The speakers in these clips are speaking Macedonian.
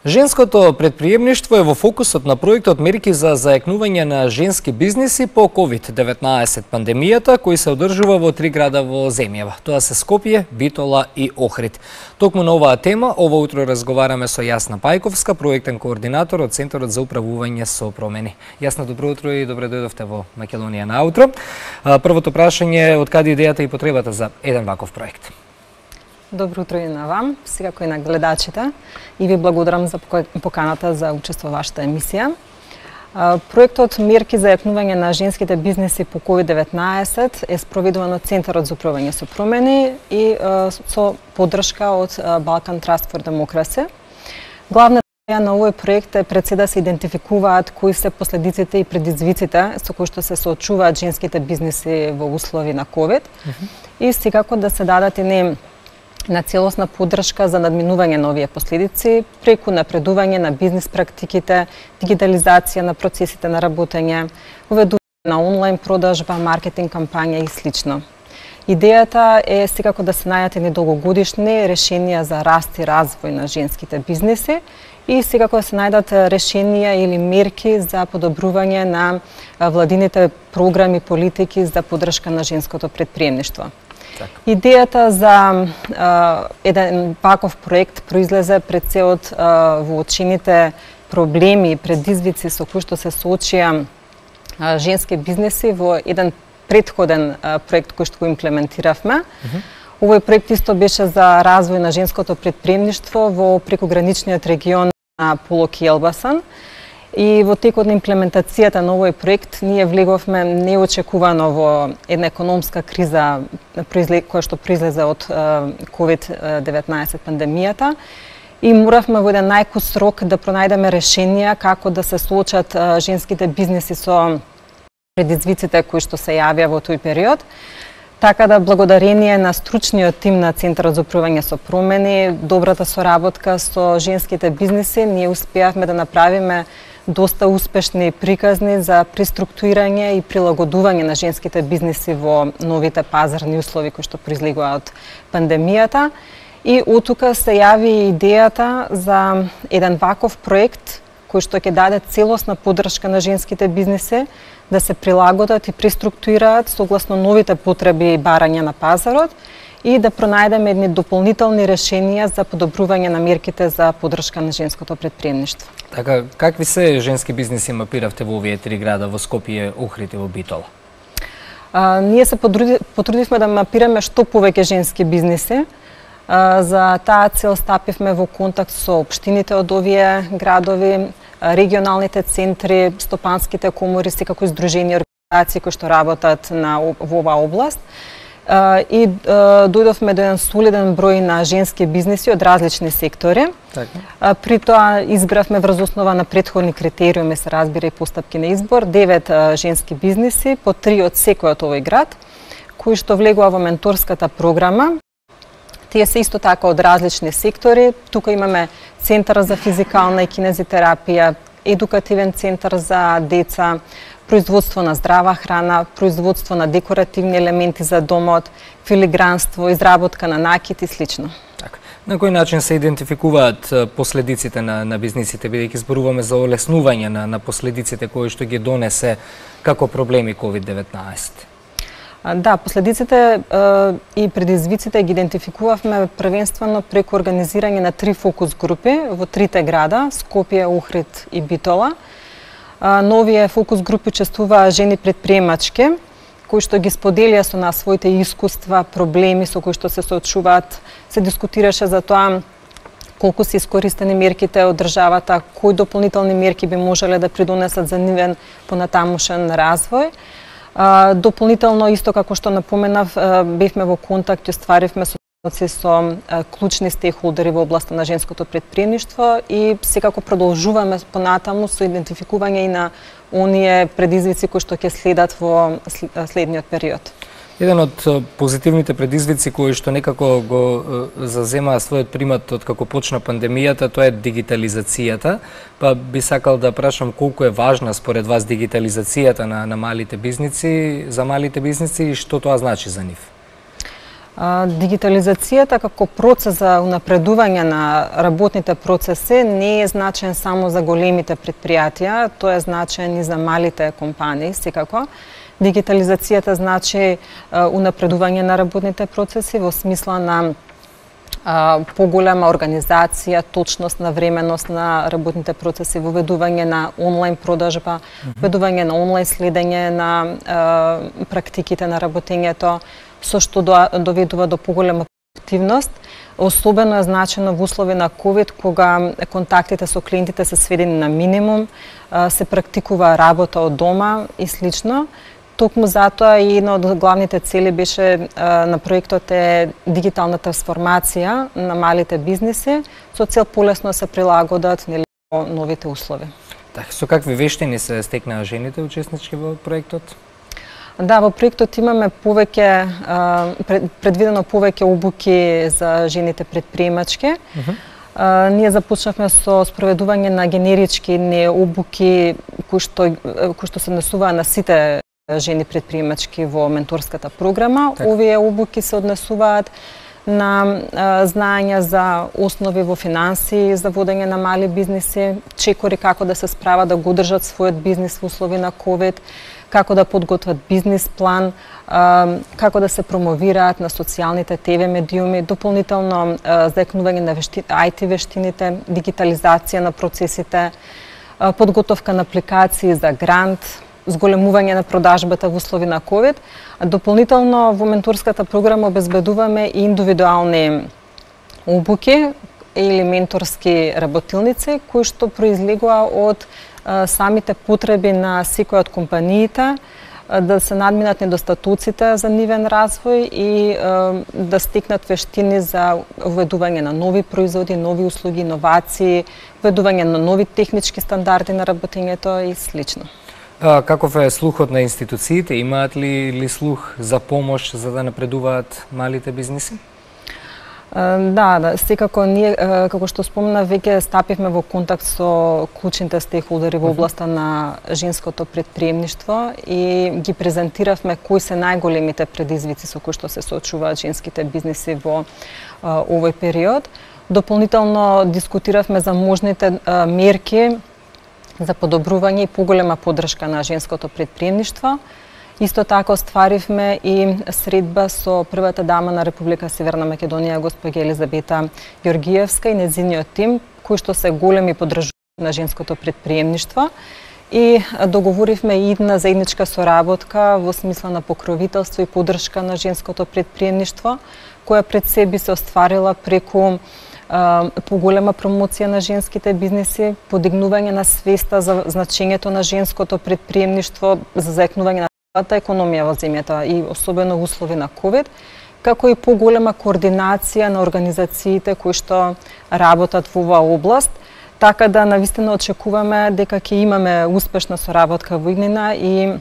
Женското предприемништво е во фокусот на проектот мерки за зајакнување на женски бизниси по COVID-19 пандемијата, кој се одржува во 3 града во земјава. Тоа се Скопје, Битола и Охрид. Токму на оваа тема, ово утро разговараме со Јасна Пајковска, проектен координатор од Центарот за управување со промени. Јасна, добро утро и добре дојдовте во Македонија на утро. Првото прашање е од каде идејата и потребата за еден ваков проект? Добро утро и на вам, секако и на гледачите, и ви благодарам за поканата за учество во вашата емисија. Проектот Мерки за јакнување на женските бизниси по COVID-19 е спроведуван од Центарот за управување со промени и со поддршка од Balkan Trust for Democracy. Главната идеја на овој проект е пред се да се идентификуваат кои се последиците и предизвиците со кои што се соочуваат женските бизниси во услови на COVID и секако да се дадат и на целосна поддршка за надминување на овие последици преку напредување на бизнис практиките, дигитализација на процесите на работење, уведување на онлайн продажба, маркетинг кампања и слично. Идејата е секако да се најдат долгогодишни решенија за раст и развој на женските бизниси и секако да се најдат решенија или мерки за подобрување на владините програми, политики за поддршка на женското предприемништво. Идејата за еден ваков проект произлезе пред се од воочените проблеми и предизвици со кои што се соочија женски бизниси во еден претходен проект кој што го имплементиравме. Овој проект исто беше за развој на женското предприемништво во прекограничниот регион на Полок и Елбасан. И во текот на имплементацијата на овој проект ние влеговме неочекувано во една економска криза која што произлезе од COVID-19 пандемијата и моравме во еден најкус срок да пронајдеме решенија како да се соочат женските бизниси со предизвиците кои што се јавија во тој период. Така да благодарение на стручниот тим на Центарот за управување со промени, добрата соработка со женските бизниси, ние успеавме да направиме доста успешни приказни за преструктурирање и прилагодување на женските бизниси во новите пазарни услови кои што произлегува од пандемијата. И оттука се јави идејата за еден ваков проект кој што ќе даде целосна поддршка на женските бизниси да се прилагодат и преструктурираат согласно новите потреби и барања на пазарот и да пронајдеме едни дополнителни решенија за подобрување на мерките за поддршка на женското предприемништво. Така, какви се женски бизниси мапиравте во овие 3 града, во Скопје, Охрид и во Битола? Ние се потрудивме да мапираме што повеќе женски бизниси. За таа цел стапивме во контакт со општините од овие градови, регионалните центри, стопанските комори, секако издружени организации кои што работат во оваа област. И дојдовме до еден солиден број на женски бизниси од различни сектори. Така. При тоа избравме врз основа на претходни критериуми, се разбира и постапки на избор, 9 женски бизниси, по 3 од секој од овој град, кои што влегува во менторската програма. Тие се исто така од различни сектори. Тука имаме Центар за физикална и кинезитерапија, едукативен центар за деца, производство на здрава храна, производство на декоративни елементи за домот, филигранство, изработка на накит и слично. Така. На кој начин се идентификуваат последиците на бизнисите, бидејќи зборуваме за олеснување на последиците кои што ги донесе како проблеми COVID-19? Да, последиците и предизвиците ги идентификувавме првенствено преку организирање на 3 фокус групи во 3 града, Скопје, Охрид и Битола. Новие фокус групи учествуваа жени предприемачки, кои што ги споделија со нас своите искуства, проблеми со кои што се соочуваат. Се дискутираше за тоа колку се искористени мерките од државата, кои дополнителни мерки би можеле да придонесат за нивен понатамушен развој. Дополнително, исто како што напоменав, бевме во контакт и остваривме соодноси со клучни стейкхолдери во областа на женското предприемништво и секако продолжуваме понатаму со идентификување и на оние предизвици кои што ќе следат во следниот период. Еден од позитивните предизвици кои што некако го зазема својот примат од како почна пандемијата, тоа е дигитализацијата. Па би сакал да прашам колку е важна според вас дигитализацијата на малите бизници, за малите бизници и што тоа значи за нив? Дигитализацијата како процес за унапредување на работните процеси не е значен само за големите предпријатија, тој е значен и за малите компании, секако. Дигитализацијата значи унапредување на работните процеси во смисла на поголема организација, точност, навременост на работните процеси, воведување на онлайн продажба, воведување на онлайн следење на практиките на работењето, со што доведува до поголема продуктивност. Особено е значено во услови на COVID, кога контактите со клиентите се сведени на минимум, се практикува работа од дома и слично. Токму затоа и една од главните цели беше на проектот е дигитална трансформација на малите бизниси со цел полесно се прилагодат новите услови. Така, со какви вештини се стекнаа жените учеснички во проектот? Да, во проектот имаме повеќе предвидено повеќе обуки за жените предприемачки. Ние започнавме со спроведување на генерички обуки кои што се однесуваа на сите жени предприемачки во менторската програма. Так. Овие обуки се однесуваат на знаења за основи во финанси, за водење на мали бизниси, чекори како да се справат да го одржат својот бизнис во услови на COVID, како да подготват бизнис план, како да се промовираат на социјалните ТВ медиуми, дополнително заекнување на IT вештините, дигитализација на процесите, подготовка на апликации за грант, зголемување на продажбата во услови на COVID. Дополнително во менторската програма обезбедуваме и индивидуални обуки или менторски работилници кои што произлегува од самите потреби на секоја од компаниите, да се надминат недостатоците за нивен развој и да стекнат вештини за уведување на нови производи, нови услуги, иновации, уведување на нови технички стандарди на работењето и слично. Каков е слухот на институциите? Имаат ли слух за помош за да напредуваат малите бизниси? Да, секако ние, како што спомна, веќе стапивме во контакт со клучните стейкхолдери во областа на женското предприемништво и ги презентиравме кои се најголемите предизвици со кои што се соочуваат женските бизниси во овој период. Дополнително дискутиравме за можните мерки за подобрување и поголема поддршка на женското предприемништво. Исто така остваривме и средба со првата дама на Република Северна Македонија, госпоѓа Елизабета Ѓоргиевска и нејзиниот тим, кои што се големи поддржувачи на женското предприемништво. И договоривме и една заедничка соработка во смисла на покровителство и поддршка на женското предприемништво, која пред се би се остварила преку поголема промоција на женските бизниси, подигнување на свеста за значењето на женското предприемништво, за заекнување на економија во земјата и особено во услови на COVID, како и поголема координација на организациите кои што работат во оваа област, така да навистина очекуваме дека ќе имаме успешна соработка во иднина и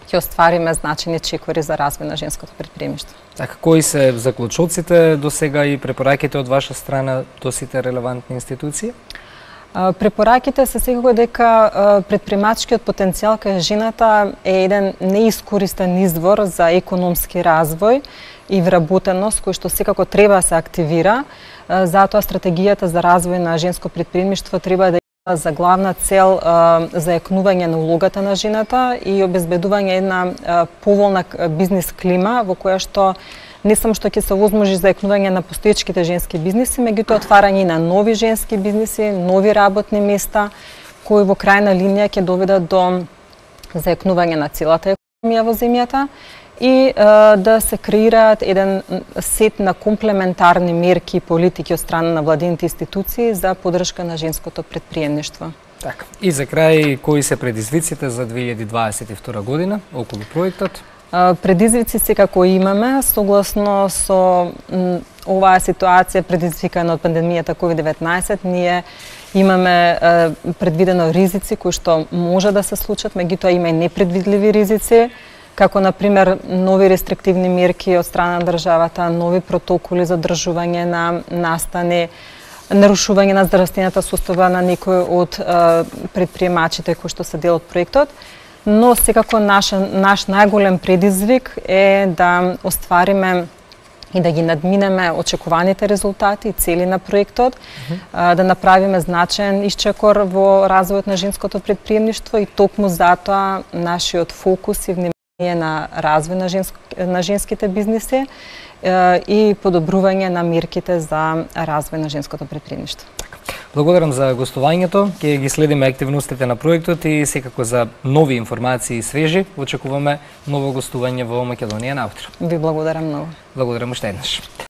ќе оствариме значени чекори за развој на женското предприемништво. Така, кои се заклучоците до сега и препораките од ваша страна до сите релевантни институции? Препораките се секако дека предприемачкиот потенцијал кај жената е еден неискористен извор за економски развој и вработеност кој што секако треба да се активира. Затоа стратегијата за развој на женско предприемништво треба да има за главна цел заекнување на улогата на жената и обезбедување една поволна бизнис клима во која што не само што ќе се овозможи заекнување на постоечките женски бизниси, меѓутоа отварање на нови женски бизниси, нови работни места, кои во крајна линија ќе доведат до заекнување на целата економија во земјата и да се креираат еден сет на комплементарни мерки и политики од страна на владините институции за поддршка на женското предприемништво. Така. И за крај, кои се предизвиците за 2022 година околу проектот? Предизвици секако имаме, согласно со оваа ситуација предизвикана од пандемијата COVID-19, ние имаме предвидено ризици кои што може да се случат, меѓутоа има и непредвидливи ризици, како на пример нови рестриктивни мерки од страна на државата, нови протоколи за одржување на настани, нарушување на здравствената состава на некои од предприемачите кои што се дел од проектот. Но секако наш најголем предизвик е да оствариме и да ги надминеме очекуваните резултати и цели на проектот, да направиме значаен исчекор во развојот на женското предприемништво и токму затоа нашиот фокус и внимание на развој на женските бизниси и подобрување на мерките за развој на женското предприемништво. Благодарам за гостувањето, ќе ги следиме активностите на проектот и секако за нови информации и свежи очекуваме ново гостување во Македонија наутро. Ви благодарам многу. Благодарам уште еднаш.